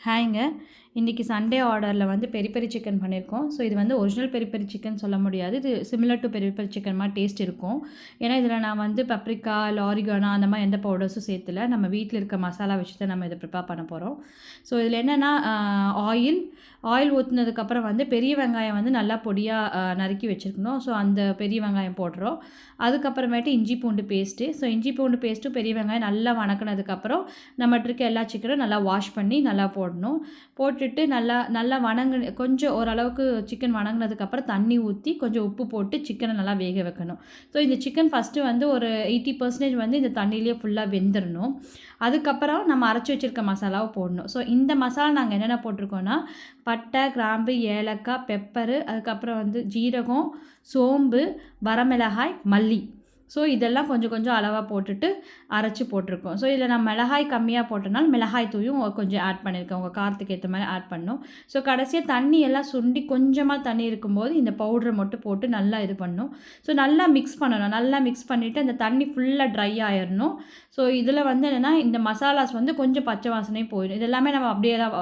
ஹாய்ங்க. இன்றைக்கி சண்டே ஆர்டரில் வந்து பெரி பெரி சிக்கன் பண்ணியிருக்கோம். ஸோ இது வந்து ஒரிஜினல் பெரி பெரி சிக்கன் சொல்ல முடியாது. இது similar to peri peri chicken மாதிரி டேஸ்ட் இருக்கும். ஏன்னா இதில் நான் வந்து பப்ரிக்கா, ஆரிகானோ அந்த மாதிரி எந்த பவுடர்ஸும் சேர்த்துல. நம்ம வீட்டில் இருக்க மசாலா வச்சு தான் நம்ம இதை ப்ரிப்பேர் பண்ண போகிறோம். ஸோ இதில் என்னென்னா ஆயில் ஊற்றுனதுக்கப்புறம் வந்து பெரிய வெங்காயம் வந்து நல்லா பொடியாக நறுக்கி வச்சுருக்கணும். ஸோ அந்த பெரிய வெங்காயம் போடுறோம். அதுக்கப்புறமேட்டு இஞ்சி பூண்டு பேஸ்ட்டு. ஸோ இஞ்சி பூண்டு பேஸ்ட்டும் பெரிய வெங்காயம் நல்லா வணக்கினதுக்கப்புறம் நம்மகிட்ட இருக்க எல்லா சிக்கனும் நல்லா வாஷ் பண்ணி நல்லா போடணும். போட்டுட்டு நல்லா நல்லா கொஞ்சம் ஓரளவுக்கு சிக்கன் வணங்கினதுக்கப்புறம் தண்ணி ஊற்றி கொஞ்சம் உப்பு போட்டு சிக்கனை நல்லா வேக வைக்கணும். ஸோ இந்த சிக்கன் ஃபஸ்ட்டு வந்து ஒரு 80% வந்து இந்த தண்ணியிலேயே ஃபுல்லாக வெந்துடணும். அதுக்கப்புறம் நம்ம அரைச்சி வச்சுருக்க மசாலாவை போடணும். ஸோ இந்த மசாலா நாங்கள் என்னென்ன போட்டிருக்கோன்னா பட்டை, கிராம்பு, ஏலக்காய், பெப்பரு, அதுக்கப்புறம் வந்து ஜீரகம், சோம்பு, வரமிளகாய், மல்லி. ஸோ இதெல்லாம் கொஞ்சம் கொஞ்சம் அளவாக போட்டுட்டு அரைச்சி போட்டிருக்கோம். ஸோ இதில் நான் மிளகாய் கம்மியாக போட்டனால மிளகாய் தூயும் கொஞ்சம் ஆட் பண்ணியிருக்கேன். உங்கள் காரத்துக்கு ஏற்ற மாதிரி ஆட் பண்ணணும். ஸோ கடைசியாக தண்ணி எல்லாம் சுண்டி கொஞ்சமாக தண்ணி இருக்கும்போது இந்த பவுடரை மட்டும் போட்டு நல்லா இது பண்ணணும். ஸோ நல்லா மிக்ஸ் பண்ணணும். நல்லா மிக்ஸ் பண்ணிவிட்டு அந்த தண்ணி ஃபுல்லாக ட்ரை ஆயிடணும். ஸோ இதில் வந்து என்னென்னா இந்த மசாலாஸ் வந்து கொஞ்சம் பச்சை வாசனையும் போயிடும். இது எல்லாமே நம்ம அப்படியே தான்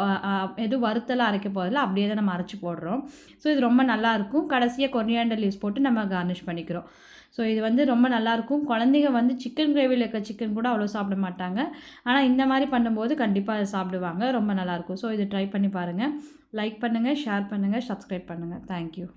எதுவும் வறுத்தெல்லாம் அரைக்க போகிறதில்ல, அப்படியே தான் நம்ம அரைச்சி போடுறோம். ஸோ இது ரொம்ப நல்லாயிருக்கும். கடைசியாக கொரியாண்டர் லீவ்ஸ் போட்டு நம்ம கார்னிஷ் பண்ணிக்கிறோம். ஸோ இது வந்து ரொம்ப நல்லாயிருக்கும். குழந்தைங்க வந்து சிக்கன் கிரேவியில் இருக்க சிக்கன் கூட அவ்வளோ சாப்பிட மாட்டாங்க. ஆனால் இந்த மாதிரி பண்ணும்போது கண்டிப்பாக அதை சாப்பிடுவாங்க. ரொம்ப நல்லாயிருக்கும். ஸோ இது ட்ரை பண்ணி பாருங்கள். லைக் பண்ணுங்கள், ஷேர் பண்ணுங்கள், சப்ஸ்கிரைப் பண்ணுங்கள். தேங்க்யூ.